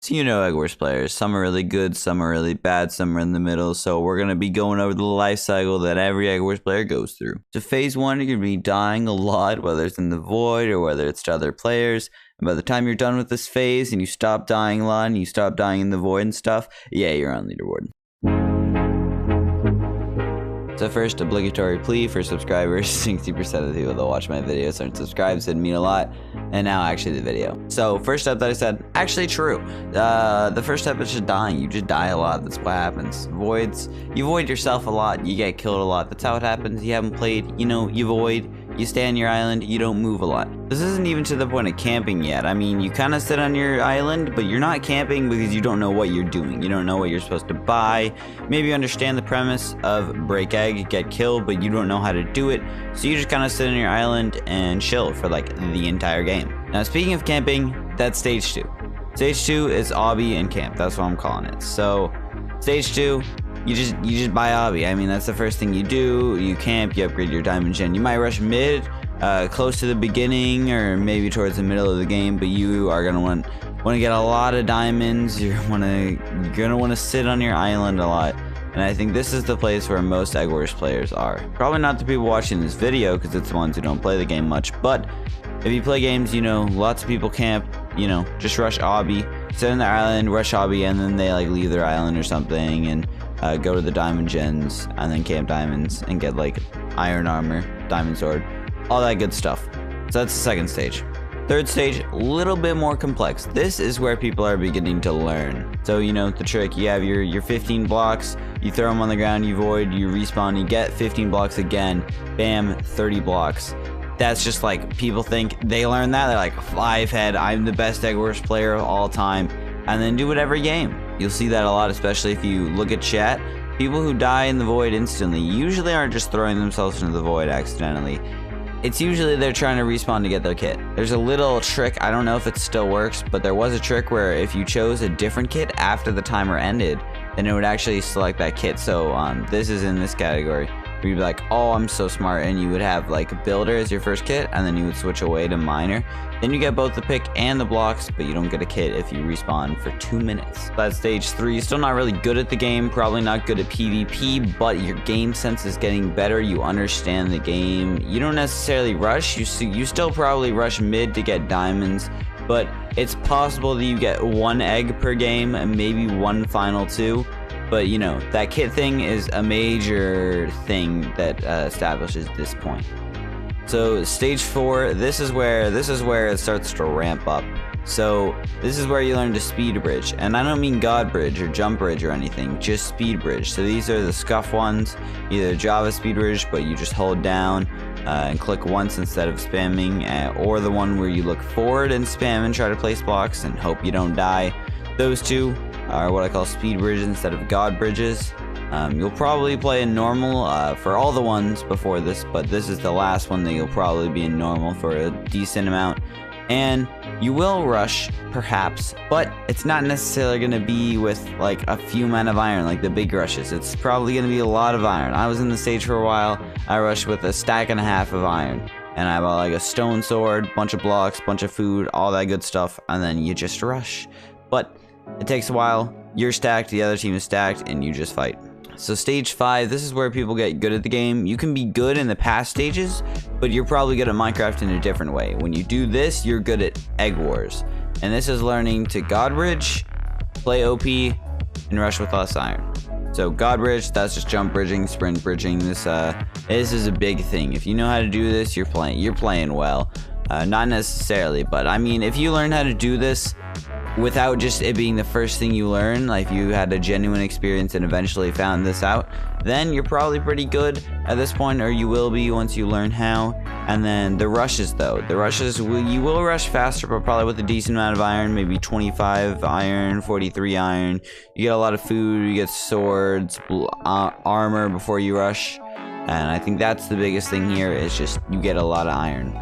So Eggwars players, some are really good, some are really bad, some are in the middle. So we're going to be going over the life cycle that every Eggwars player goes through. So phase 1, you're going to be dying a lot, whether it's in the void or whether it's to other players. And by the time you're done with this phase and you stop dying a lot and you stop dying in the void and stuff, yeah, you're on leaderboard. So first, obligatory plea for subscribers. 60% of the people that watch my videos aren't subscribed, so it'd mean a lot. And now actually the video. So first step that I said, actually true. The first step is just dying. You just die a lot. That's what happens. Voids, you void yourself a lot. You get killed a lot. That's how it happens. You haven't played, you void. You stay on your island, you don't move a lot. This isn't even to the point of camping yet. I mean, you kind of sit on your island, but you're not camping because you don't know what you're doing. You don't know what you're supposed to buy. Maybe you understand the premise of break egg, get killed, but you don't know how to do it. So you just kind of sit on your island and chill for like the entire game. Now, speaking of camping, that's stage 2. Stage 2 is obby and camp. That's what I'm calling it. So stage 2, you just buy obby. I mean, that's the first thing you do. You camp, you upgrade your diamond gen. You might rush mid, close to the beginning, or maybe towards the middle of the game, but you are gonna want to get a lot of diamonds. You're gonna want to sit on your island a lot. And I think this is the place where most Eggwars players are. Probably not the people watching this video, because it's the ones who don't play the game much, but if you play games, lots of people camp, just rush obby, sit on their island, rush obby, and then they like leave their island or something, and go to the diamond gens, and then camp diamonds, and get like iron armor, diamond sword, all that good stuff. So that's the second stage. Third stage, a little bit more complex. This is where people are beginning to learn. So the trick, you have your 15 blocks, you throw them on the ground, you void, you respawn, you get 15 blocks again, bam, 30 blocks. That's just like, people think they learn that, they're like, 5 head, I'm the best Eggwars player of all time, and then do it every game. You'll see that a lot, especially if you look at chat. People who die in the void instantly usually aren't just throwing themselves into the void accidentally. It's usually they're trying to respawn to get their kit. There's a little trick, I don't know if it still works, but there was a trick where if you chose a different kit after the timer ended, then it would actually select that kit. So this is in this category. You'd be like, oh, I'm so smart, and you would have like builder as your first kit, and then you would switch away to miner. Then you get both the pick and the blocks, but you don't get a kit if you respawn for 2 minutes. That's stage 3. Still not really good at the game, probably not good at PvP, but your game sense is getting better. You understand the game. You don't necessarily rush. You still probably rush mid to get diamonds, but it's possible that you get 1 egg per game and maybe 1 final 2. But that kit thing is a major thing that establishes this point. So stage 4, this is where it starts to ramp up. So this is where you learn to speedbridge, and I don't mean godbridge or jump bridge or anything, just speedbridge. So these are the scuff ones, either Java speedbridge, but you just hold down and click once instead of spamming, or the one where you look forward and spam and try to place blocks and hope you don't die. Those two are what I call speed bridges instead of god bridges. You'll probably play in normal for all the ones before this, but this is the last one that you'll probably be in normal for a decent amount. And you will rush, perhaps, but it's not necessarily going to be with like a few men of iron like the big rushes. It's probably going to be a lot of iron. I was in the stage for a while. I rushed with a stack and a half of iron, and I bought like a stone sword, bunch of blocks, bunch of food, all that good stuff, and then you just rush. But it takes a while. You're stacked, the other team is stacked, and you just fight. So stage 5, this is where people get good at the game. You can be good in the past stages, but you're probably good at Minecraft in a different way. When you do this, you're good at Eggwars. And this is learning to godbridge, play OP, and rush with less iron. So godbridge, that's just jump bridging, sprint bridging. This is a big thing. If you know how to do this, you're playing well. Not necessarily, but I mean, if you learn how to do this without just it being the first thing you learn, like you had a genuine experience and eventually found this out, then you're probably pretty good at this point, or you will be once you learn how. And then the rushes, though, you will rush faster, but probably with a decent amount of iron, maybe 25 iron, 43 iron. You get a lot of food, you get swords, armor before you rush, and I think that's the biggest thing here, is just you get a lot of iron.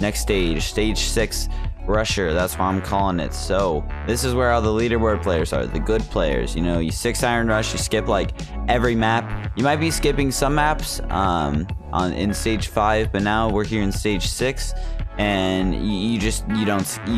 Next stage, stage 6, rusher, that's what I'm calling it. So this is where all the leaderboard players are, the good players. You 6 iron rush, you skip like every map. You might be skipping some maps in stage 5, but now we're here in stage 6. and you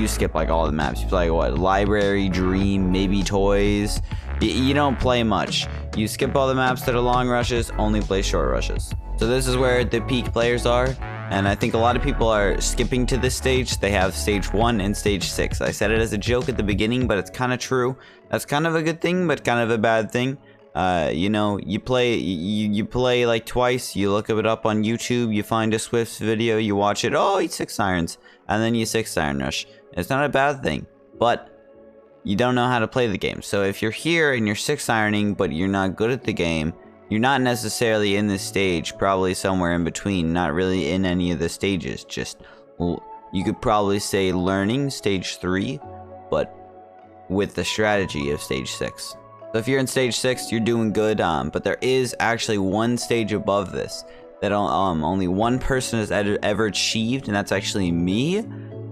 skip like all the maps. You play what, library, dream, maybe toys. You don't play much. You skip all the maps that are long rushes, only play short rushes. So this is where the peak players are, and I think a lot of people are skipping to this stage. They have stage 1 and stage 6. I said it as a joke at the beginning, but it's kind of true. That's kind of a good thing, but kind of a bad thing. You know, you play like twice, you look it up on YouTube, you find a Swiftz video, you watch it, oh, he 6 irons, and then you 6 iron rush. It's not a bad thing, but you don't know how to play the game. So if you're here and you're 6 ironing, but you're not good at the game, you're not necessarily in this stage, probably somewhere in between, not really in any of the stages, just, you could probably say learning stage 3, but with the strategy of stage 6. So if you're in stage 6, you're doing good, but there is actually one stage above this that only one person has ever achieved, and that's actually me.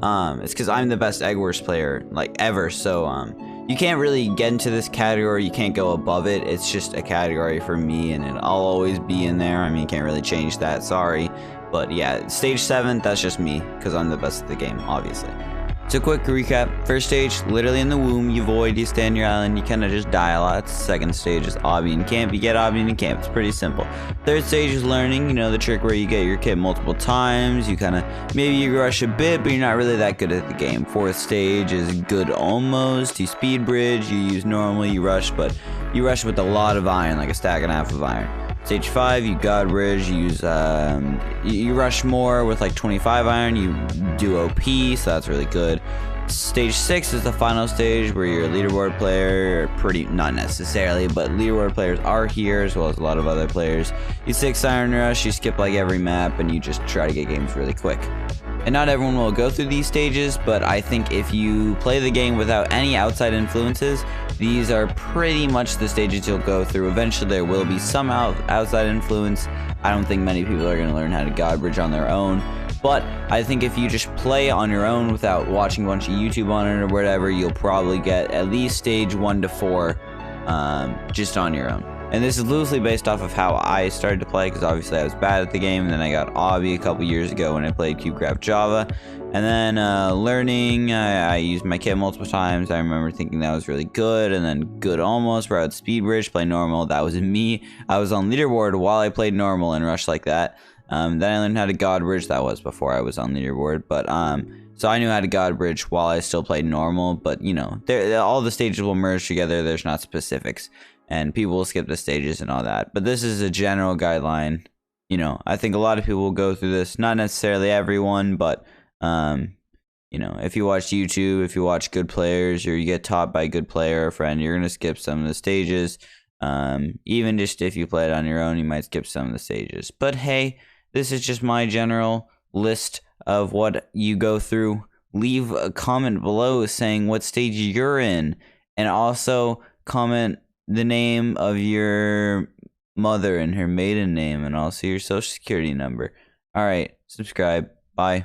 It's because I'm the best Eggwars player, like, ever, so, you can't really get into this category, you can't go above it, it's just a category for me, and I'll always be in there. I mean, you can't really change that, sorry. But yeah, stage 7, that's just me, because I'm the best at the game, obviously. So quick recap, first stage, literally in the womb, you void, you stay on your island, you kind of just die a lot. Second stage is obby and camp, you get obby and camp, it's pretty simple. Third stage is learning, you know, the trick where you get your kit multiple times, you kind of, maybe you rush a bit, but you're not really that good at the game. Fourth stage is good almost, you speed bridge, you use normal, you rush, but you rush with a lot of iron, like a stack and a half of iron. Stage 5, you godbridge, you use, you rush more with like 25 iron, you do OP, so that's really good. Stage 6 is the final stage where you're a leaderboard player, not necessarily, but leaderboard players are here, as well as a lot of other players. You 6 iron rush, you skip like every map, and you just try to get games really quick. And not everyone will go through these stages, but I think if you play the game without any outside influences, these are pretty much the stages you'll go through. Eventually there will be some outside influence. I don't think many people are going to learn how to godbridge on their own, but I think if you just play on your own without watching a bunch of YouTube on it or whatever, you'll probably get at least stage 1 to 4 just on your own. And this is loosely based off of how I started to play, because obviously I was bad at the game, and then I got obby a couple years ago when I played cubecraft Java. And then learning, I used my kit multiple times. I remember thinking that was really good, and then good almost, where I would speedbridge, play normal. That was me. I was on leaderboard while I played normal and rushed like that. Then I learned how to godbridge. That was before I was on leaderboard, but so I knew how to godbridge while I still played normal. But you know, all the stages will merge together. There's not specifics, and people will skip the stages and all that. But this is a general guideline. You know, I think a lot of people will go through this. Not necessarily everyone, but you know, if you watch YouTube, if you watch good players, or you get taught by a good player or friend, you're gonna skip some of the stages. Even just if you play it on your own, you might skip some of the stages. But hey, this is just my general list of what you go through. Leave a comment below saying what stage you're in, and also comment the name of your mother and her maiden name, and also your social security number. Alright, subscribe. Bye.